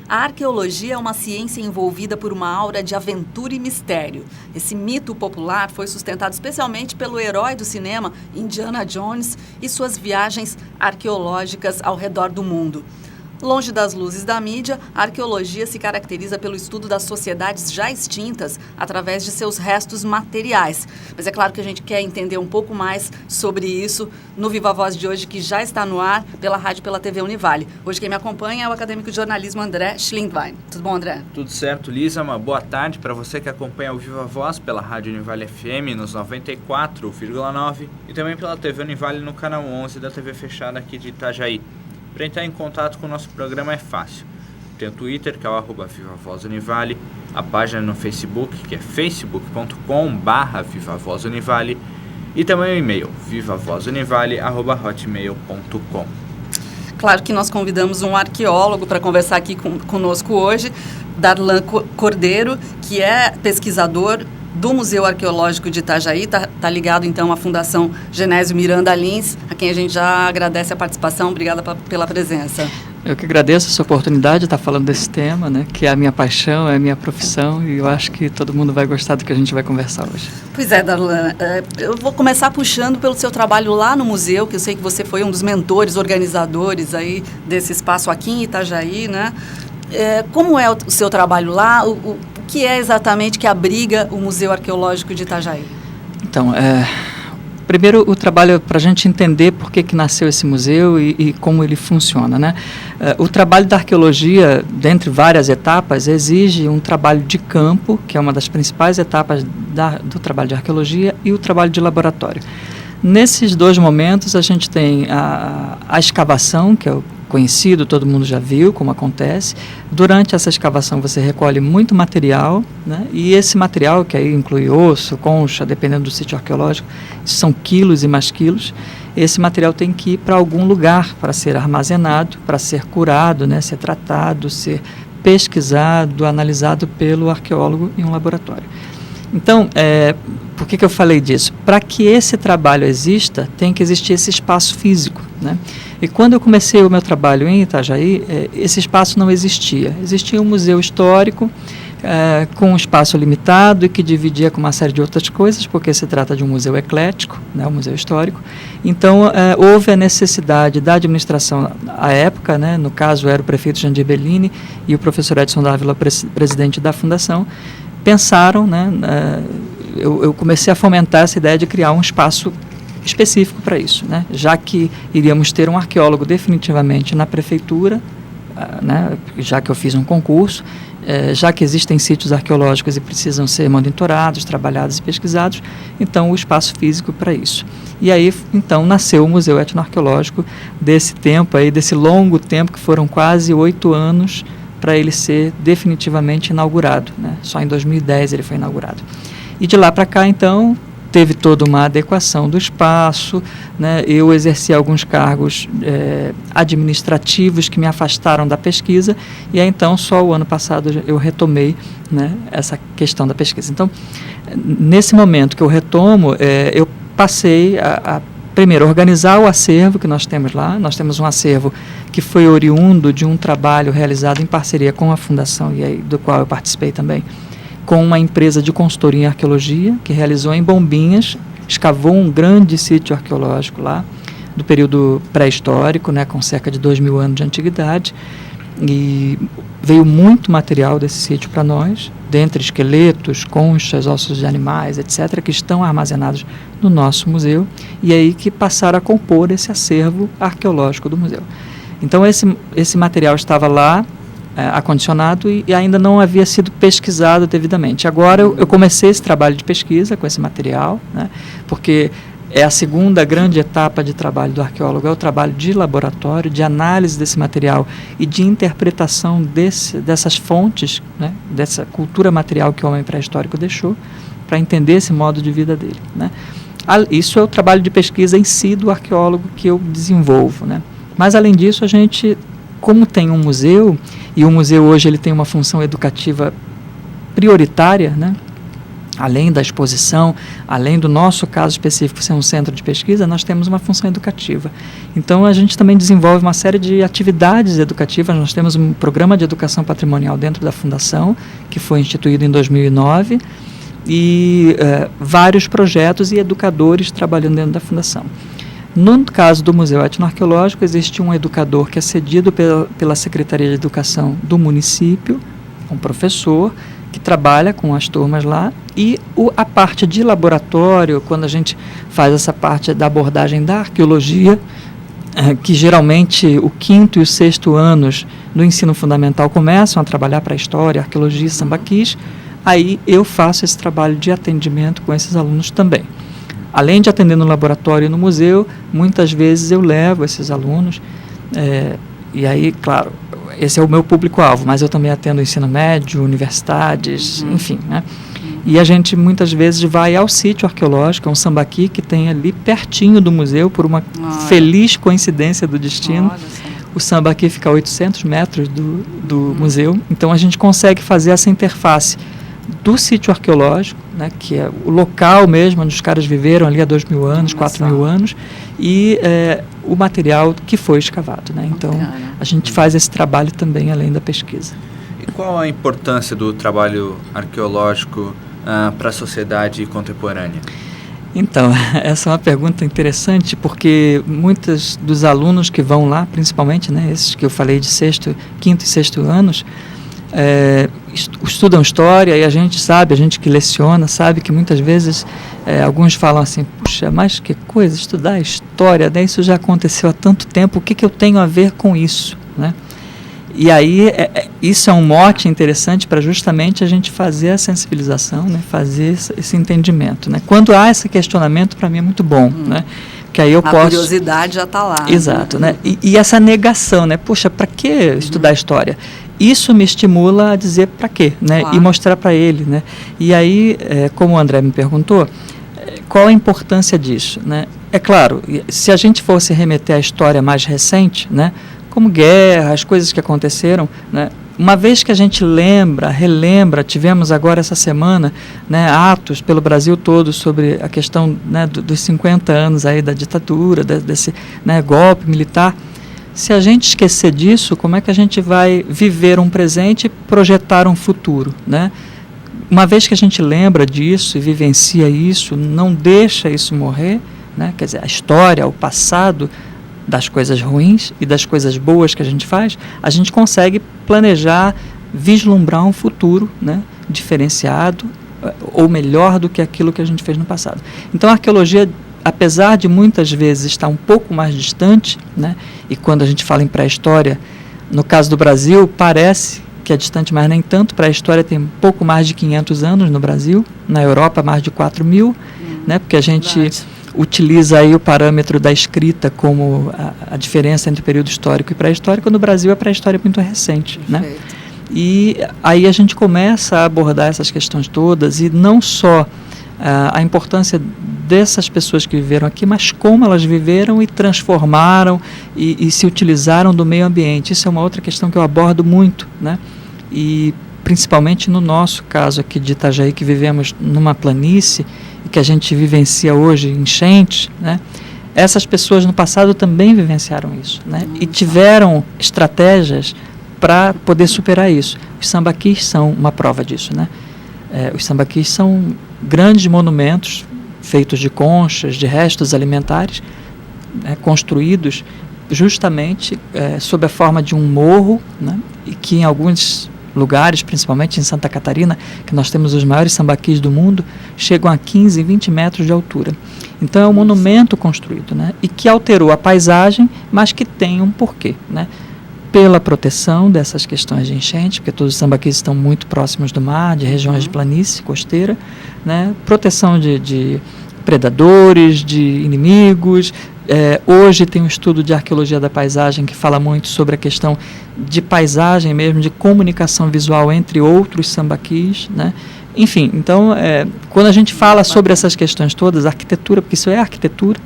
A arqueologia é uma ciência envolvida por uma aura de aventura e mistério. Esse mito popular foi sustentado especialmente pelo herói do cinema, Indiana Jones, e suas viagens arqueológicas ao redor do mundo. Longe das luzes da mídia, a arqueologia se caracteriza pelo estudo das sociedades já extintas através de seus restos materiais. Mas é claro que a gente quer entender um pouco mais sobre isso no Viva Voz de hoje, que já está no ar pela rádio e pela TV Univale. Hoje quem me acompanha é o acadêmico de jornalismo André Schlindwein. Tudo bom, André? Tudo certo, Lisa. Uma boa tarde para você que acompanha o Viva Voz pela rádio Univale FM nos 94,9 e também pela TV Univale no canal 11 da TV fechada aqui de Itajaí. Para entrar em contato com o nosso programa é fácil. Tem o Twitter, que é o @VivaVozUnivale, a página no Facebook, que é facebook.com/VivaVozUnivale, e também o e-mail, vivavozunivale@hotmail.com. Claro que nós convidamos um arqueólogo para conversar aqui conosco hoje, Darlan Cordeiro, que é pesquisador do Museu Arqueológico de Itajaí, tá ligado então à Fundação Genésio Miranda Lins, a quem a gente já agradece a participação. Obrigada pela presença. Eu que agradeço essa oportunidade de estar falando desse tema, né, que é a minha paixão, é a minha profissão, e eu acho que todo mundo vai gostar do que a gente vai conversar hoje. Pois é, Darlan, eu vou começar puxando pelo seu trabalho lá no museu, que eu sei que você foi um dos mentores, organizadores aí desse espaço aqui em Itajaí, né? Como é o seu trabalho lá? O que é exatamente que abriga o Museu Arqueológico de Itajaí? Então, primeiro o trabalho para a gente entender por que nasceu esse museu e como ele funciona, né? O trabalho da arqueologia, dentre várias etapas, exige um trabalho de campo, que é uma das principais etapas do trabalho de arqueologia, e o trabalho de laboratório. Nesses dois momentos a gente tem a escavação, que é o conhecido, todo mundo já viu como acontece. Durante essa escavação você recolhe muito material, né? E esse material, que aí inclui osso, concha, dependendo do sítio arqueológico, são quilos e mais quilos. Esse material tem que ir para algum lugar para ser armazenado, para ser curado, né? Ser tratado, ser pesquisado, analisado pelo arqueólogo em um laboratório. Então, por que eu falei disso? Para que esse trabalho exista, tem que existir esse espaço físico, né? E quando eu comecei o meu trabalho em Itajaí, esse espaço não existia. Existia um museu histórico, com um espaço limitado e que dividia com uma série de outras coisas, porque se trata de um museu eclético, né, um museu histórico. Então, houve a necessidade da administração à época, né, no caso era o prefeito Jandir Bellini e o professor Edson Dávila, presidente da fundação, pensaram, né, eu comecei a fomentar essa ideia de criar um espaço específico para isso, né, já que iríamos ter um arqueólogo definitivamente na prefeitura, né, já que eu fiz um concurso, já que existem sítios arqueológicos e precisam ser monitorados, trabalhados e pesquisados, então o espaço físico para isso. E aí, então, nasceu o Museu Etnoarqueológico desse tempo aí, desse longo tempo, que foram quase 8 anos para ele ser definitivamente inaugurado, né? Só em 2010 ele foi inaugurado. E de lá para cá, então, teve toda uma adequação do espaço, né? Eu exerci alguns cargos administrativos que me afastaram da pesquisa, e aí, então, só o ano passado eu retomei, né, essa questão da pesquisa. Então, nesse momento que eu retomo, eu passei a primeiro, organizar o acervo que nós temos lá. Nós temos um acervo que foi oriundo de um trabalho realizado em parceria com a Fundação, e aí, do qual eu participei também, com uma empresa de consultoria em arqueologia, que realizou em Bombinhas, escavou um grande sítio arqueológico lá, do período pré-histórico, né, com cerca de 2.000 anos de antiguidade, e veio muito material desse sítio para nós, dentre esqueletos, conchas, ossos de animais, etc., que estão armazenados no nosso museu, e aí que passaram a compor esse acervo arqueológico do museu. Então esse material estava lá, acondicionado, e ainda não havia sido pesquisado devidamente. Agora eu comecei esse trabalho de pesquisa com esse material, né, porque é a segunda grande etapa de trabalho do arqueólogo, é o trabalho de laboratório, de análise desse material e de interpretação dessas fontes, né, dessa cultura material que o homem pré-histórico deixou, para entender esse modo de vida dele, né. Isso é o trabalho de pesquisa em si do arqueólogo que eu desenvolvo, né. Mas, além disso, a gente, como tem um museu, e o museu hoje ele tem uma função educativa prioritária, né, além da exposição, além do nosso caso específico ser um centro de pesquisa, nós temos uma função educativa. Então, a gente também desenvolve uma série de atividades educativas. Nós temos um programa de educação patrimonial dentro da Fundação, que foi instituído em 2009, e vários projetos e educadores trabalhando dentro da Fundação. No caso do Museu Etnoarqueológico, existe um educador que é cedido pela Secretaria de Educação do município, um professor, que trabalha com as turmas lá, e a parte de laboratório, quando a gente faz essa parte da abordagem da arqueologia, que geralmente o 5º e o 6º anos do ensino fundamental começam a trabalhar para a história, arqueologia e sambaquis, aí eu faço esse trabalho de atendimento com esses alunos também. Além de atender no laboratório e no museu, muitas vezes eu levo esses alunos, e aí, claro, esse é o meu público-alvo, mas eu também atendo ensino médio, universidades, enfim, né? E a gente muitas vezes vai ao sítio arqueológico, é um sambaqui que tem ali pertinho do museu, por uma feliz coincidência do destino. O sambaqui fica a 800 metros do museu, então a gente consegue fazer essa interface do sítio arqueológico, né, que é o local mesmo onde os caras viveram ali há 2.000 anos, 4.000 anos, e o material que foi escavado, né? Então, a gente faz esse trabalho também além da pesquisa. E qual a importância do trabalho arqueológico para a sociedade contemporânea? Então, essa é uma pergunta interessante, porque muitos dos alunos que vão lá, principalmente, né, esses que eu falei de 5º e 6º anos, estudam história, e a gente que leciona, sabe que muitas vezes alguns falam assim, puxa, mas que coisa, estudar história, né? Isso já aconteceu há tanto tempo, o que eu tenho a ver com isso, né? E aí, isso é um mote interessante para justamente a gente fazer a sensibilização, né? Fazer esse entendimento, né? Quando há esse questionamento, para mim é muito bom, né? Que aí eu posso... curiosidade já está lá. Exato, né? E essa negação, né? Puxa, para que estudar história? Isso me estimula a dizer para quê, né? Claro. E mostrar para ele, né? E aí, como o André me perguntou, qual a importância disso, né? É claro, se a gente fosse remeter à história mais recente, né? Como guerra, as coisas que aconteceram, né? Uma vez que a gente relembra, tivemos agora essa semana, né, atos pelo Brasil todo sobre a questão, né, dos 50 anos aí da ditadura, desse, né, golpe militar. Se a gente esquecer disso, como é que a gente vai viver um presente e projetar um futuro, né? Uma vez que a gente lembra disso e vivencia isso, não deixa isso morrer, né? Quer dizer, a história, o passado das coisas ruins e das coisas boas que a gente faz, a gente consegue planejar, vislumbrar um futuro, né, diferenciado ou melhor do que aquilo que a gente fez no passado. Então, a arqueologia, apesar de muitas vezes estar um pouco mais distante, né, e quando a gente fala em pré-história, no caso do Brasil, parece que é distante, mas nem tanto. Pré-história tem um pouco mais de 500 anos no Brasil, na Europa mais de 4.000, né, porque a gente utiliza aí o parâmetro da escrita como a diferença entre período histórico e pré-histórico. No Brasil, a pré-história é muito recente, né? E aí a gente começa a abordar essas questões todas, e não só a importância dessas pessoas que viveram aqui, mas como elas viveram e transformaram e se utilizaram do meio ambiente. Isso é uma outra questão que eu abordo muito, né? E principalmente no nosso caso aqui de Itajaí, que vivemos numa planície e que a gente vivencia hoje enchentes, né? Essas pessoas no passado também vivenciaram isso, né? E tiveram estratégias para poder superar isso. Os sambaquis são uma prova disso, né? Os sambaquis são grandes monumentos feitos de conchas, de restos alimentares, construídos justamente sob a forma de um morro, né? E que em alguns lugares, principalmente em Santa Catarina, que nós temos os maiores sambaquis do mundo, chegam a 15, 20 metros de altura. Então é um monumento construído, né? E que alterou a paisagem, mas que tem um porquê, né? Pela proteção dessas questões de enchente, porque todos os sambaquis estão muito próximos do mar, de regiões de planície costeira, né? Proteção de predadores, de inimigos. Hoje tem um estudo de arqueologia da paisagem que fala muito sobre a questão de paisagem mesmo, de comunicação visual entre outros sambaquis, né? Enfim, então, quando a gente fala sobre essas questões todas, arquitetura, porque isso é arquitetura,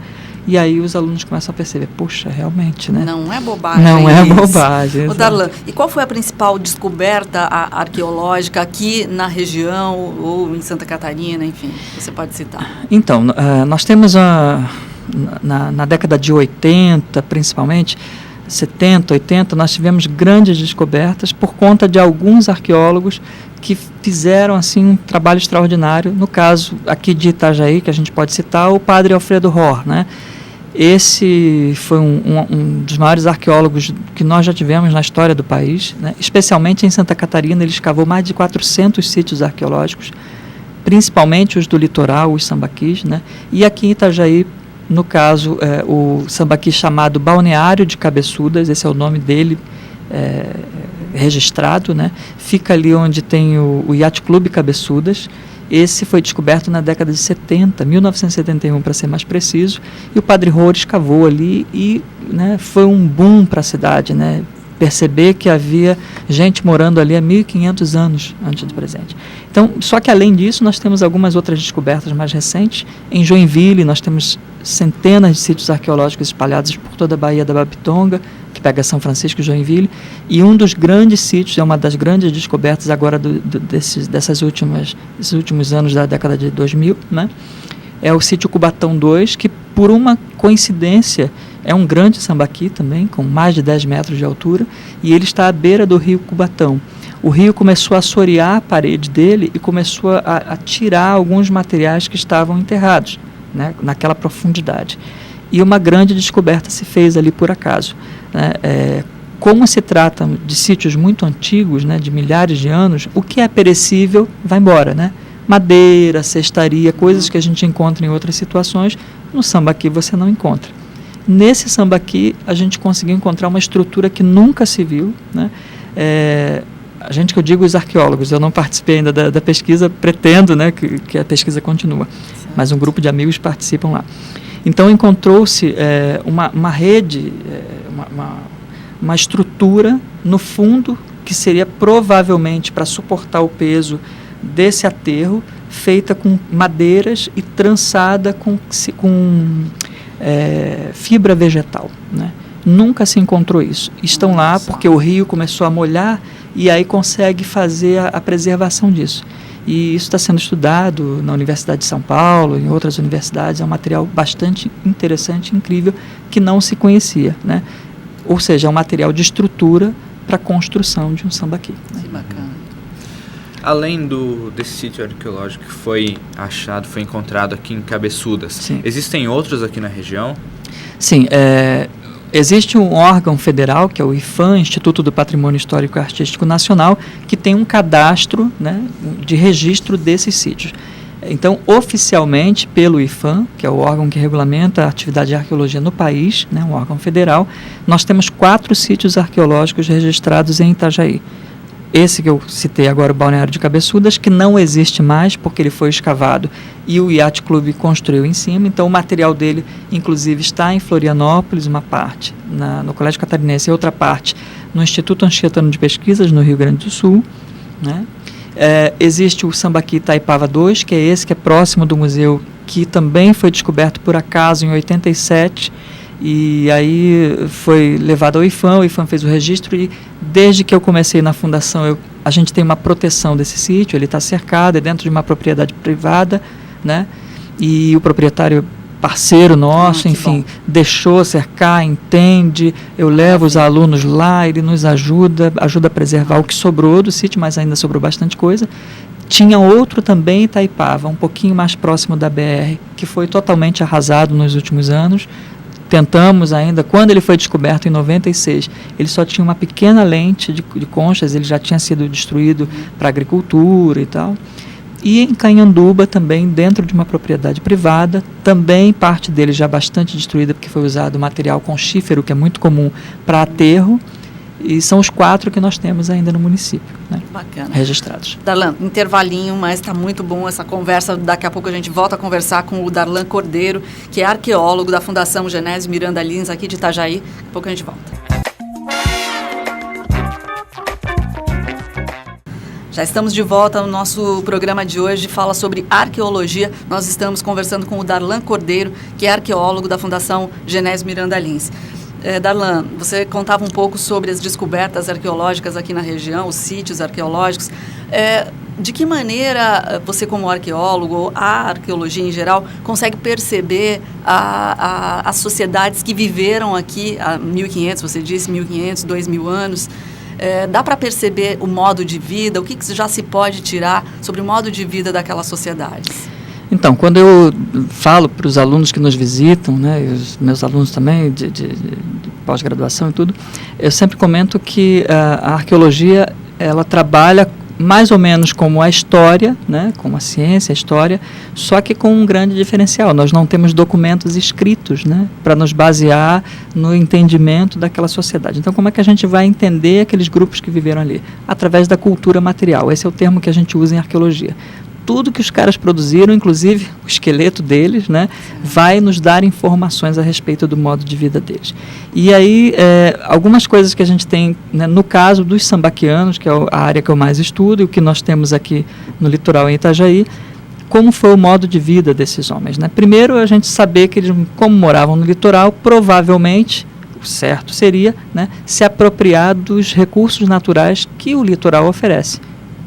E aí os alunos começam a perceber, poxa, realmente, né? Não é bobagem. Não é isso. bobagem. Ô, Darlan, e qual foi a principal descoberta arqueológica aqui na região ou em Santa Catarina, enfim, você pode citar? Então, nós temos na década de 80, principalmente, 70, 80, nós tivemos grandes descobertas por conta de alguns arqueólogos que fizeram assim um trabalho extraordinário. No caso aqui de Itajaí, que a gente pode citar, o padre Alfredo Rohr, né? Esse foi um dos maiores arqueólogos que nós já tivemos na história do país, né? Especialmente em Santa Catarina, ele escavou mais de 400 sítios arqueológicos, principalmente os do litoral, os sambaquis, né? E aqui em Itajaí, no caso, o sambaqui chamado Balneário de Cabeçudas, esse é o nome dele registrado, né? Fica ali onde tem o Yacht Clube Cabeçudas. Esse foi descoberto na década de 70, 1971 para ser mais preciso, e o padre Rohr escavou ali e, né, foi um boom para a cidade, né? Perceber que havia gente morando ali há 1.500 anos antes do presente. Então, só que além disso, nós temos algumas outras descobertas mais recentes. Em Joinville, nós temos centenas de sítios arqueológicos espalhados por toda a Baía da Babitonga, que pega São Francisco e Joinville, e um dos grandes sítios, é uma das grandes descobertas agora desses últimos anos da década de 2000, né? É o sítio Cubatão 2, que por uma coincidência é um grande sambaqui também, com mais de 10 metros de altura, e ele está à beira do rio Cubatão. O rio começou a assorear a parede dele e começou a tirar alguns materiais que estavam enterrados, né, naquela profundidade. E uma grande descoberta se fez ali por acaso, né? Como se trata de sítios muito antigos, né, de milhares de anos, o que é perecível vai embora, né? Madeira, cestaria, coisas que a gente encontra em outras situações, no sambaqui você não encontra. Nesse sambaqui a gente conseguiu encontrar uma estrutura que nunca se viu, né? A gente, que eu digo os arqueólogos, eu não participei ainda da pesquisa, pretendo, né, que a pesquisa continua, mas um grupo de amigos participam lá. Então encontrou-se uma rede, uma estrutura no fundo que seria provavelmente para suportar o peso desse aterro, feita com madeiras e trançada com fibra vegetal, né? Nunca se encontrou isso. Estão lá porque o rio começou a molhar e aí consegue fazer a preservação disso. E isso está sendo estudado na Universidade de São Paulo, em outras universidades. É um material bastante interessante, incrível, que não se conhecia, né? Ou seja, é um material de estrutura para a construção de um sambaqui, né? Que bacana. Além desse sítio arqueológico que foi encontrado aqui em Cabeçudas, sim, existem outros aqui na região? Sim, existe um órgão federal, que é o IPHAN, Instituto do Patrimônio Histórico e Artístico Nacional, que tem um cadastro, né, de registro desses sítios. Então, oficialmente, pelo IPHAN, que é o órgão que regulamenta a atividade de arqueologia no país, né, um órgão federal, nós temos 4 sítios arqueológicos registrados em Itajaí. Esse que eu citei agora, o Balneário de Cabeçudas, que não existe mais porque ele foi escavado e o Yacht Clube construiu em cima. Então o material dele, inclusive, está em Florianópolis, uma parte no Colégio Catarinense e outra parte no Instituto Anchietano de Pesquisas, no Rio Grande do Sul, né? Existe o Sambaqui Itaipava 2, que é esse que é próximo do museu, que também foi descoberto por acaso em 87, e aí foi levado ao IPHAN, o IPHAN fez o registro, e desde que eu comecei na fundação, a gente tem uma proteção desse sítio, ele está cercado, é dentro de uma propriedade privada, né? E o proprietário, parceiro nosso, enfim, deixou cercar, entende, eu levo os alunos lá, ele nos ajuda a preservar o que sobrou do sítio, mas ainda sobrou bastante coisa. Tinha outro também em Itaipava, um pouquinho mais próximo da BR, que foi totalmente arrasado nos últimos anos. Tentamos ainda, quando ele foi descoberto em 96, ele só tinha uma pequena lente de conchas, ele já tinha sido destruído para agricultura e tal. E em Canhanduba também, dentro de uma propriedade privada, também parte dele já bastante destruída, porque foi usado material conchífero, que é muito comum para aterro, e são os 4 que nós temos ainda no município, né? Bacana. Registrados. Darlan, intervalinho, mas está muito bom essa conversa. Daqui a pouco a gente volta a conversar com o Darlan Cordeiro, que é arqueólogo da Fundação Genésio Miranda Lins, aqui de Itajaí. Daqui a pouco a gente volta. Já estamos de volta no nosso programa de hoje, fala sobre arqueologia. Nós estamos conversando com o Darlan Cordeiro, que é arqueólogo da Fundação Genésio Miranda Lins. Darlan, você contava um pouco sobre as descobertas arqueológicas aqui na região, os sítios arqueológicos. De que maneira você, como arqueólogo, a arqueologia em geral, consegue perceber as sociedades que viveram aqui há 1.500, você disse 1.500, 2.000 anos? Dá para perceber o modo de vida, o que já se pode tirar sobre o modo de vida daquelas sociedades? Então, quando eu falo para os alunos que nos visitam, né, e os meus alunos também de pós-graduação e tudo, eu sempre comento que a arqueologia, ela trabalha mais ou menos como a história, né, como a ciência, a história, só que com um grande diferencial. Nós não temos documentos escritos, né, para nos basear no entendimento daquela sociedade. Então, como é que a gente vai entender aqueles grupos que viveram ali? Através da cultura material. Esse é o termo que a gente usa em arqueologia. Tudo que os caras produziram, inclusive o esqueleto deles, né, vai nos dar informações a respeito do modo de vida deles. E aí, algumas coisas que a gente tem, né, no caso dos sambaquianos, que é a área que eu mais estudo, e o que nós temos aqui no litoral em Itajaí, como foi o modo de vida desses homens, né? Primeiro, a gente saber que eles, como moravam no litoral, provavelmente, o certo seria, né, se apropriar dos recursos naturais que o litoral oferece.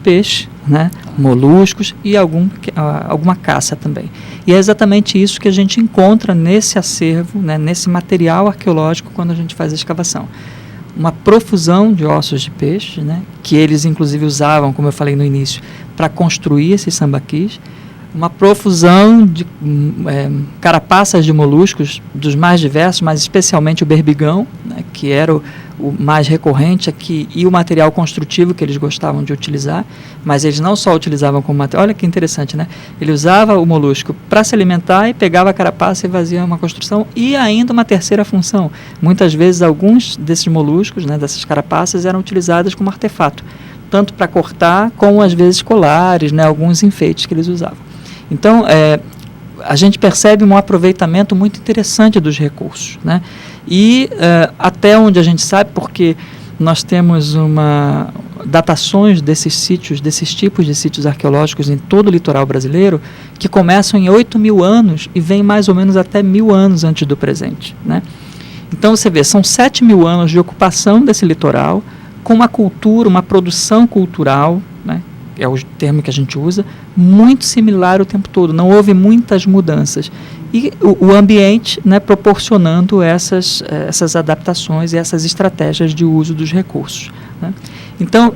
Peixe, né, moluscos e alguma caça também. E é exatamente isso que a gente encontra nesse acervo, né, nesse material arqueológico quando a gente faz a escavação. Uma profusão de ossos de peixe, né, que eles inclusive usavam, como eu falei no início, para construir esses sambaquis. Uma profusão de carapaças de moluscos dos mais diversos, mas especialmente o berbigão, né, que era o mais recorrente aqui, e o material construtivo que eles gostavam de utilizar, mas eles não só utilizavam como material, olha que interessante, né? Ele usava o molusco para se alimentar e pegava a carapaça e fazia uma construção, e ainda uma terceira função. Muitas vezes alguns desses moluscos, né, dessas carapaças, eram utilizadas como artefato, tanto para cortar como às vezes colares, né, alguns enfeites que eles usavam. Então, a gente percebe um aproveitamento muito interessante dos recursos, né? E até onde a gente sabe, porque nós temos datações desses sítios, desses tipos de sítios arqueológicos em todo o litoral brasileiro, que começam em 8.000 anos e vêm mais ou menos até 1.000 anos antes do presente, né? Então, você vê, são 7.000 anos de ocupação desse litoral, com uma cultura, uma produção cultural, né? É o termo que a gente usa, muito similar o tempo todo, não houve muitas mudanças. E o ambiente, né, proporcionando essas adaptações e essas estratégias de uso dos recursos, né? Então,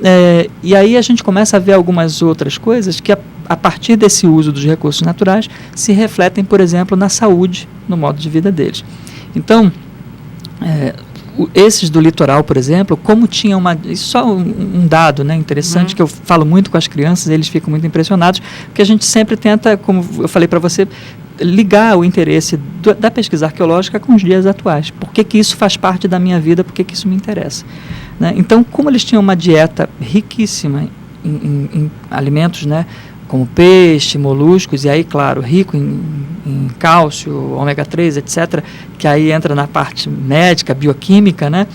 e aí a gente começa a ver algumas outras coisas que, a partir desse uso dos recursos naturais, se refletem, por exemplo, na saúde, no modo de vida deles. Então, esses do litoral, por exemplo, como tinha só um dado, né, interessante, que eu falo muito com as crianças, eles ficam muito impressionados, porque a gente sempre tenta, como eu falei para você, ligar o interesse da pesquisa arqueológica com os dias atuais. Por que isso faz parte da minha vida, por que isso me interessa, né? Então, como eles tinham uma dieta riquíssima em alimentos, né, como peixe, moluscos, e aí, claro, rico em cálcio, ômega 3, etc., que aí entra na parte médica, bioquímica, né?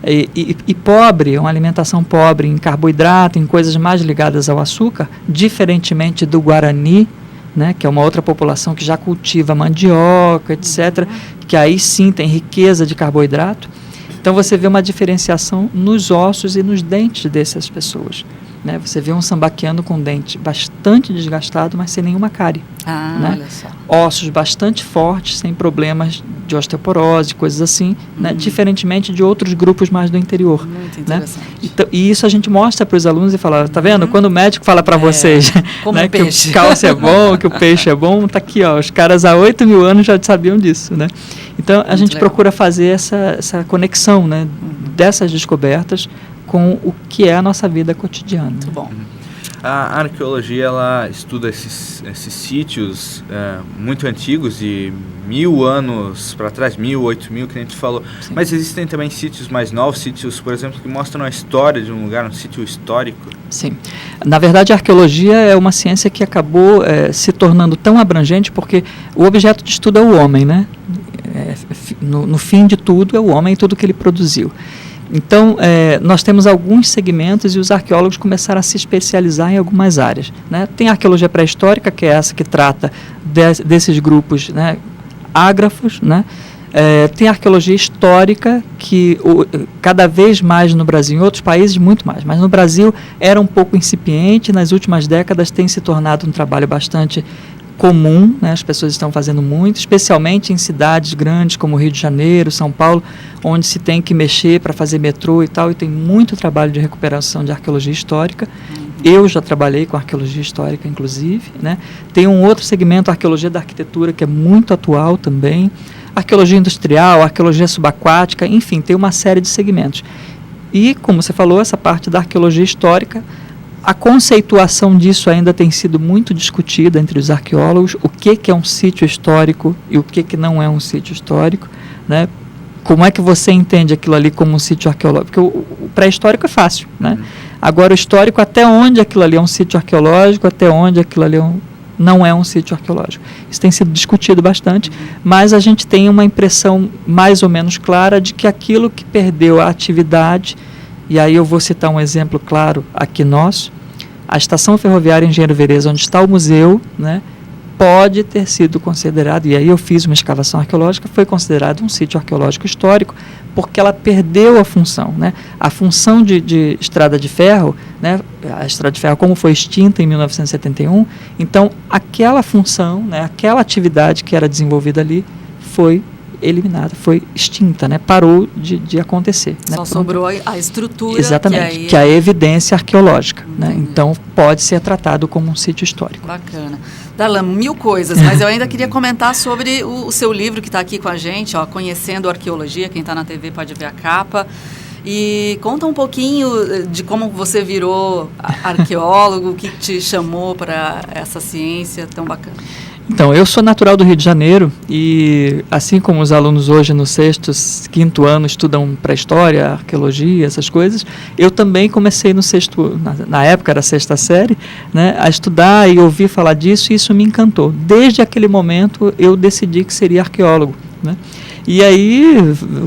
E pobre, uma alimentação pobre em carboidrato, em coisas mais ligadas ao açúcar, diferentemente do Guarani, né, que é uma outra população que já cultiva mandioca, etc., que aí sim tem riqueza de carboidrato. Então você vê uma diferenciação nos ossos e nos dentes dessas pessoas, né? Você vê um sambaquiano com dente bastante desgastado, mas sem nenhuma cárie. Né? Olha só. Ossos bastante fortes, sem problemas de osteoporose, coisas assim, né? Diferentemente de outros grupos mais do interior. Muito interessante. Né? Então, e isso a gente mostra para os alunos e fala, tá vendo? Quando o médico fala para vocês, né, que o cálcio é bom, que o peixe é bom, tá aqui, ó, os caras há 8.000 anos já sabiam disso, né? Então, a gente procura fazer essa conexão, né, dessas descobertas com o que é a nossa vida cotidiana. Muito bom. A arqueologia, ela estuda esses sítios muito antigos, de 1.000 anos para trás, 1.000, 8.000, que a gente falou. Sim. Mas existem também sítios mais novos, sítios, por exemplo, que mostram a história de um lugar, um sítio histórico. Sim. Na verdade, a arqueologia é uma ciência que acabou se tornando tão abrangente porque o objeto de estudo é o homem, né? No fim de tudo, é o homem e tudo que ele produziu. Então, nós temos alguns segmentos e os arqueólogos começaram a se especializar em algumas áreas, né? Tem a arqueologia pré-histórica, que é essa que trata desses grupos, né, ágrafos, né? Tem a arqueologia histórica, que cada vez mais no Brasil, em outros países muito mais, mas no Brasil era um pouco incipiente, nas últimas décadas tem se tornado um trabalho bastante comum, né? As pessoas estão fazendo muito, especialmente em cidades grandes como Rio de Janeiro, São Paulo, onde se tem que mexer para fazer metrô e tal, e tem muito trabalho de recuperação de arqueologia histórica. Eu já trabalhei com arqueologia histórica, inclusive, né? Tem um outro segmento, a arqueologia da arquitetura, que é muito atual também, arqueologia industrial, arqueologia subaquática, enfim, tem uma série de segmentos. E, como você falou, essa parte da arqueologia histórica, a conceituação disso ainda tem sido muito discutida entre os arqueólogos, o que é um sítio histórico e o que não é um sítio histórico, né? Como é que você entende aquilo ali como um sítio arqueológico? Porque o pré-histórico é fácil, né? Agora, o histórico, até onde aquilo ali é um sítio arqueológico, até onde aquilo ali não é um sítio arqueológico. Isso tem sido discutido bastante, mas a gente tem uma impressão mais ou menos clara de que aquilo que perdeu a atividade, e aí eu vou citar um exemplo claro aqui nosso, a estação ferroviária Engenheiro Vereza, onde está o museu, né, pode ter sido considerado, e aí eu fiz uma escavação arqueológica, foi considerado um sítio arqueológico histórico, porque ela perdeu a função, né? A função de estrada de ferro, né? A estrada de ferro como foi extinta em 1971, então aquela função, né, aquela atividade que era desenvolvida ali foi eliminada, foi extinta, né? Parou de acontecer. Só sobrou a estrutura. Exatamente, que é a evidência arqueológica. Né? Então, pode ser tratado como um sítio histórico. Bacana. Darlan, 1000 coisas, mas eu ainda queria comentar sobre o seu livro que está aqui com a gente, ó, Conhecendo Arqueologia, quem está na TV pode ver a capa. E conta um pouquinho de como você virou arqueólogo, o que te chamou para essa ciência tão bacana. Então, eu sou natural do Rio de Janeiro e, assim como os alunos hoje no sexto, quinto ano estudam pré-história, arqueologia, essas coisas, eu também comecei no sexto, na época era a sexta série, né, a estudar e ouvir falar disso, e isso me encantou. Desde aquele momento eu decidi que seria arqueólogo, né? E aí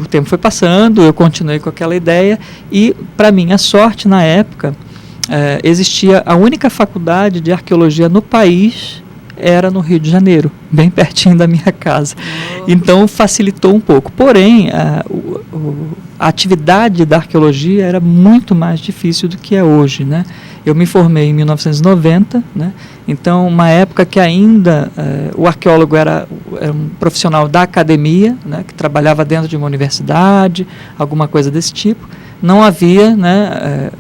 o tempo foi passando, eu continuei com aquela ideia e, para minha sorte, na época, existia a única faculdade de arqueologia no país, era no Rio de Janeiro, bem pertinho da minha casa. Então facilitou um pouco. Porém, a atividade da arqueologia era muito mais difícil do que é hoje, né? Eu me formei em 1990, né? Então uma época que ainda o arqueólogo era um profissional da academia, né? Que trabalhava dentro de uma universidade, alguma coisa desse tipo. Não havia, né?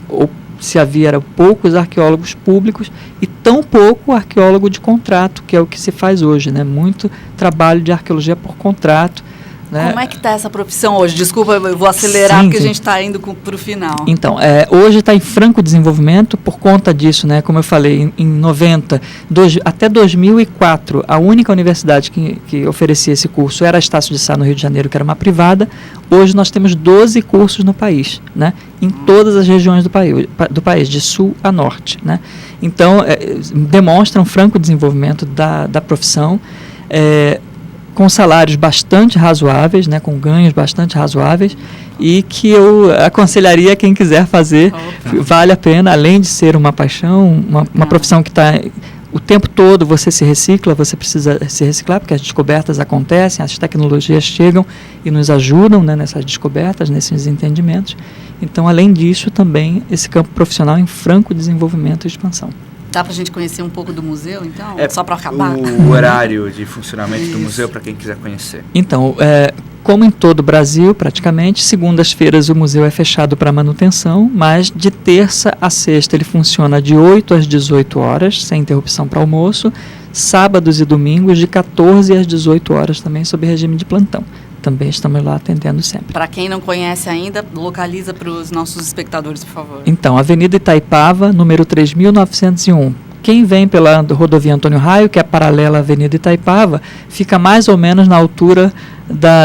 Se havia, eram poucos arqueólogos públicos e tão pouco arqueólogo de contrato, que é o que se faz hoje, né? Muito trabalho de arqueologia por contrato. Né? Como é que está essa profissão hoje? Desculpa, eu vou acelerar porque a gente está indo para o final. Então, hoje está em franco desenvolvimento por conta disso, né? Como eu falei, em 90, até 2004, a única universidade que oferecia esse curso era a Estácio de Sá, no Rio de Janeiro, que era uma privada. Hoje nós temos 12 cursos no país, né? Em todas as regiões do país, de sul a norte, né? Então, demonstra um franco desenvolvimento da profissão, com salários bastante razoáveis, né, com ganhos bastante razoáveis, e que eu aconselharia quem quiser fazer, vale a pena, além de ser uma paixão, uma profissão que está o tempo todo, você se recicla, você precisa se reciclar, porque as descobertas acontecem, as tecnologias chegam e nos ajudam, né, nessas descobertas, nesses entendimentos. Então, além disso, também esse campo profissional em franco desenvolvimento e expansão. Dá para a gente conhecer um pouco do museu, então? Só para acabar? O horário de funcionamento do museu, para quem quiser conhecer. Então, como em todo o Brasil, praticamente, segundas-feiras o museu é fechado para manutenção, mas de terça a sexta ele funciona de 8 às 18 horas, sem interrupção para almoço, sábados e domingos de 14 às 18 horas também, sob regime de plantão. Também estamos lá atendendo sempre. Para quem não conhece ainda, localiza para os nossos espectadores, por favor. Então, Avenida Itaipava, número 3.901. Quem vem pela rodovia Antônio Raio, que é paralela à Avenida Itaipava, fica mais ou menos na altura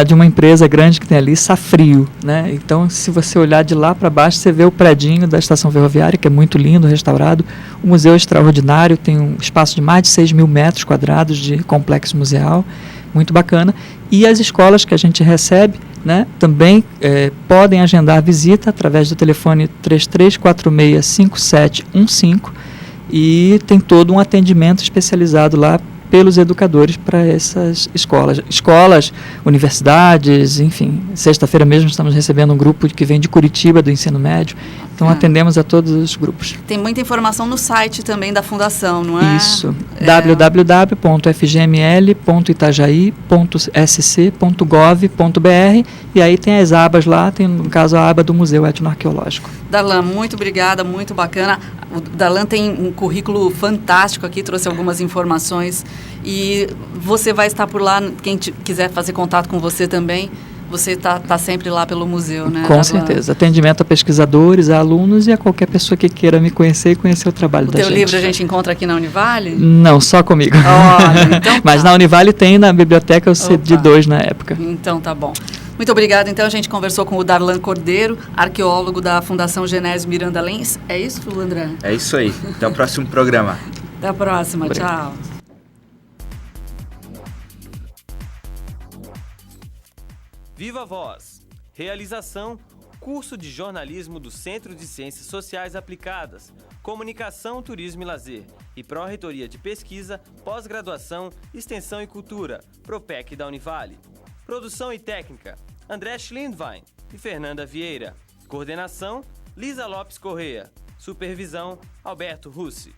de uma empresa grande que tem ali, Safrio, né? Então, se você olhar de lá para baixo, você vê o predinho da estação ferroviária, que é muito lindo, restaurado. O museu é extraordinário, tem um espaço de mais de 6.000 metros quadrados de complexo museal, muito bacana. E as escolas que a gente recebe, né, também podem agendar visita através do telefone 3346-5715 e tem todo um atendimento especializado lá pelos educadores para essas escolas, universidades, enfim. Sexta-feira mesmo estamos recebendo um grupo que vem de Curitiba, do ensino médio, então atendemos a todos os grupos. Tem muita informação no site também da Fundação, não é? Isso, www.fgml.itajaí.sc.gov.br e aí tem as abas lá, tem no caso a aba do Museu Etnoarqueológico. Darlan, muito obrigada, muito bacana. O Darlan tem um currículo fantástico aqui, trouxe algumas informações e você vai estar por lá, quem quiser fazer contato com você também, você está sempre lá pelo museu, né? Com certeza, atendimento a pesquisadores, a alunos e a qualquer pessoa que queira me conhecer e conhecer o trabalho da gente. O teu livro a gente encontra aqui na Univale? Não, só comigo. Olha, então mas na Univale tem na biblioteca o CD2 na época. Então tá bom. Muito obrigada. Então, a gente conversou com o Darlan Cordeiro, arqueólogo da Fundação Genésio Miranda Lens. É isso, André? É isso aí. Até o próximo programa. Até a próxima. Obrigado. Tchau. Viva Voz. Realização: curso de jornalismo do Centro de Ciências Sociais Aplicadas, Comunicação, Turismo e Lazer e Pró-Reitoria de Pesquisa, Pós-Graduação, Extensão e Cultura, Propec da Univale. Produção e técnica: André Schlindwein e Fernanda Vieira. Coordenação: Lisa Lopes Correia. Supervisão: Alberto Russi.